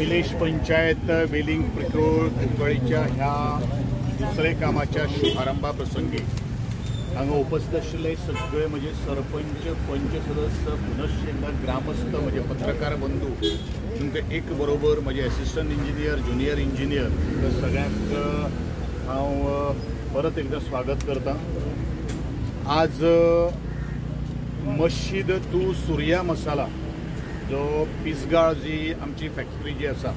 Village panchayat वेलिंग petrol कुंकळीच्या ह्या दुसरे कामाच्या शुभारंभा प्रसंगी हांगा उपस्थित आशिल्ले सगळे म्हणजे सरपंच पंच सदस्य पुनश्च ग्रामस्थ म्हणजे पत्रकार बंधू तुमकां एक बरोबर म्हणजे असिस्टंट इंजिनियर ज्युनियर इंजिनियर सगळ्यांक हांव परत एकदा स्वागत करता। आज मस्जिद टू सूर्या मसाला जो पिसगाळ जी आमची फॅक्टरी जी आसा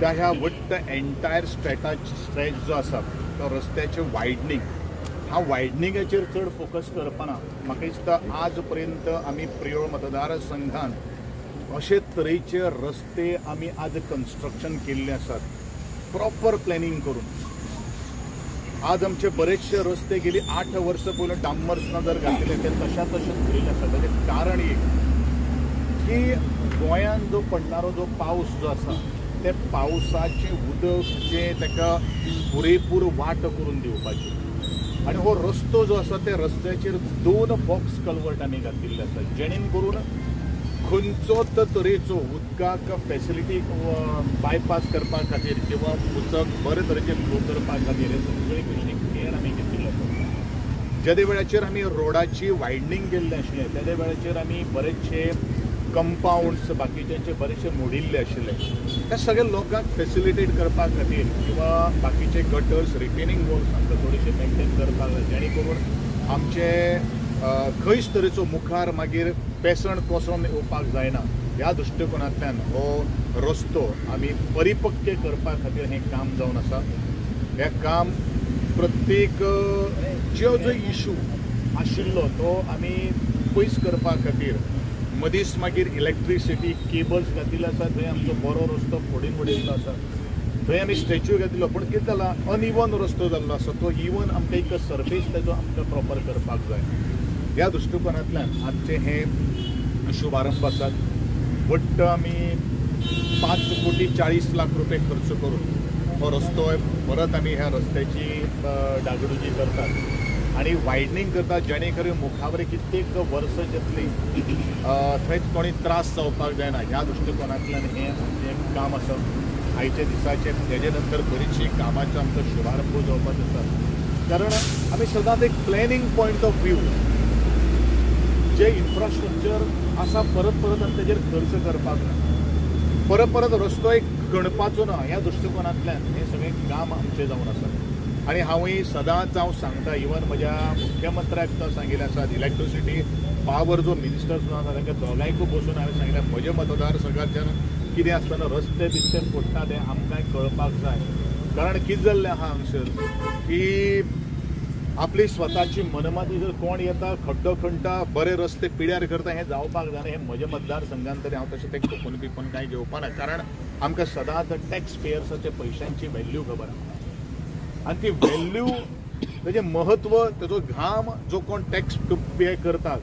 त्या ह्या वट्ट एंटायर स्ट्रेच जो आसा तो रस्त्याचे वायडनींग हा वायडनिंगाचेर चड फोकस करपाना। म्हाका दिसता आज पर्यंत आमी प्रियोळ मतदारसंघात अशे तरेचे रस्ते आमी आज कन्स्ट्रक्शन केल्ले आसात प्रॉपर प्लॅनिंग करून। आज आमचे बरेचशे रस्ते गेली 8 वर्सां पयलीं डांबर्सना जर घातले ते तशा तशेंच उरलेले आसा। ताचें कारण एक की गोंयांत जो पडणारो जो पावस जो आसा ते पावसाचे उदक जे ताका पुरेपूर वाट करून दिवपाची आनी हो रस्तो जो आसा ते रस्त्याचेर 2 बॉक्स कल्वर्ट आमी घातिल्ले आसा जेणेन करून खंयचोच तरेचो उदकाक फॅसिलिटी बायपास करपा खातीर किंवा उदक बरे तरेचे फ्लो करपा खातीर हे सगळे गोश्टी केअर आमी घेतिल्ले आसा। ज्या वेळाचेर आमी रोडाची वायडनींग केल्लें आशिल्लें त्या वेळाचेर आमी बरेचशे कंपाउंड्स बाकीचे बरेचशे मोडिल्ले आशिल्ले त्या सगळ्या लोकांक फॅसिलिटेट करपा खातीर किंवा बाकीचे गटर्स रिटेनिंग वॉल्स आमकां थोडेशे मेंटेन करपाक जाय जेणे करून आमचे खंयच तरेचो मुखार मागीर पेसण कोसळून येवपाक जायना। ह्या दृश्टिकोनांतल्यान हो रस्तो आमी परिपक्व करपा खातीर हें काम जावन आसा। हें काम प्रत्येक जो इशू आशिल्लो तो आमी पयस करपा खातीर मदींच मागीर इलेक्ट्रिसिटी केबल्स घातिल्ले आसा थंय आमचो बरो रस्तो फोडून उडयल्लो आसा थंय आमी स्टॅच्यू घातिल्लो पण कितें जाला अनइवन रस्तो जाल्लो आसा तो इवन आमकां एक सर्फेस ताजो आमकां प्रॉपर करपाक जाय। ह्या दृश्टिकोनांतल्यान आमचे हे शुभारंभ आसात वट्ट आमी 5,40,00,000 रुपये खर्च करून हो रस्तो परत आमी ह्या रस्त्याची डागडुजी करतात आणि वायडनींग करतात जेणे करून मुखावरी कित्येक वर्स जातली थंयच कोणी त्रास जावपाक जायना। ह्या दृश्टिकोनांतल्यान हें आमचें काम आसा। आयच्या दिसाचे तेजे नंतर बरीचशी कामाचो आमचो शुभारंभ जावपाचो आसा कारण आमी सदांच एक प्लॅनिंग पॉयंट ऑफ व्यू जे इन्फ्रास्ट्रक्चर आसा परत परत आमी तेजेर खर्च करपाक ना परत रस्तो एक गणपाचो ना ह्या दृश्टिकोनांतल्यान हें सगळें काम आमचें जावन आसा। आणि हांवूय सदांच हांव सांगता इवन म्हज्या मुख्यमंत्र्याक तो सांगिल्लें आसा इलेक्ट्रिसिटी पावर जो मिनिस्टर जो आसा तांकां दोगांयकूय बसून हांवें सांगिल्लें म्हज्या मतदारसंघाच्यान कितें आसतना रस्ते बिस्ते फोडटा ते आमकांय कळपाक जाय कारण कितें जाल्लें आहा हांगसर की आपली स्वताची मनमाती जर कोण येता खड्डो खणटा बरे रस्ते पिड्यार करता हें जावपाक जायना। हें म्हज्या मतदारसंघांत तरी हांव तशें तें खपून बिपून कांय घेवपाना कारण आमकां सदांच टॅक्स पेयर्साच्या पयशांची व्हॅल्यू खबर आहा आणि ती व्हॅल्यू तेजें महत्व तेजो घाम जो कोण टॅक्स पे करतात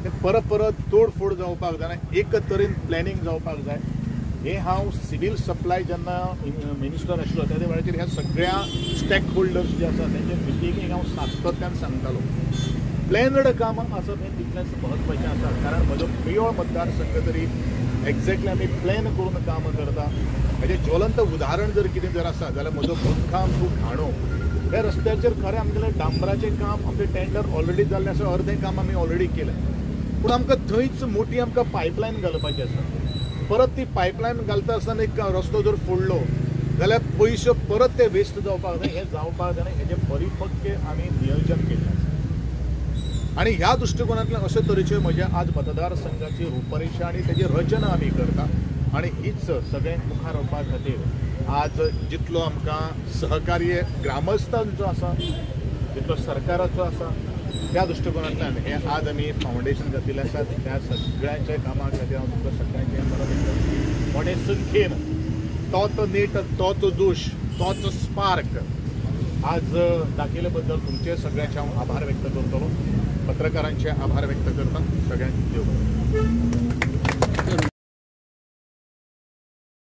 ते परत तोडफोड जावपाक जायना एक तरेन प्लॅनिंग जावपाक जाय। हें हांव सिव्हील सप्लाय जेन्ना मिनिस्टर आशिल्लो त्या वेळाचेर ह्या सगळ्या स्टेक होल्डर्स जे आसा तेंचे मिटिंगेक हांव सातत्यान सांगतालो प्लॅनड काम आसप हें तितलेंच म्हत्वाचें आसा कारण म्हजो प्रियोळ मतदारसंघ तरी एक्झॅक्टली आमी प्लॅन करून काम करता। हेजें ज्वलंत उदाहरण जर कितें जर आसा जाल्यार म्हजो मुखाम टू घाणो ह्या रस्त्याचेर खरें आमगेलें डांबराचें काम आमचें टेंडर ऑलरेडी जाल्लें आसा अर्दें काम आमी ऑलरेडी केलें पूण आमकां थंयच मोठी आमकां पायपलायन घालपाची आसा। परत ती पायपलायन घालता आसतना एक रस्तो जर फोडलो जाल्यार पयशे परत ते वेस्ट जावपाक जाय हें जावपाक जायना हेजें परिपक्व आमी नियोजन केल्लें आसा। आणि ह्या दृष्टिकोनांतल्यान अशे तरेचे म्हज्या आज मतदारसंघाची रूपरेषा आनी तेजी रचना आमी करता आणि हीच सगळ्यांक मुखार वचपा खातीर आज जितलो आमकां सहकार्य ग्रामस्थांचो आसा जितलो सरकाराचो आसा त्या दृष्टिकोनांतल्यान हें आज आमी फावंडेशन घातिल्लें आसा त्या सगळ्यांच्या कामा खातीर हांव तुमकां सगळ्यांचें परत मोठे संख्येन तोच नेट तोच जोश तोच स्पार्क आज दाखयले बद्दल तुमचे सगळ्यांचे हांव आभार व्यक्त करतलो पत्रकारांचे आभार व्यक्त करता सगळ्यांक देव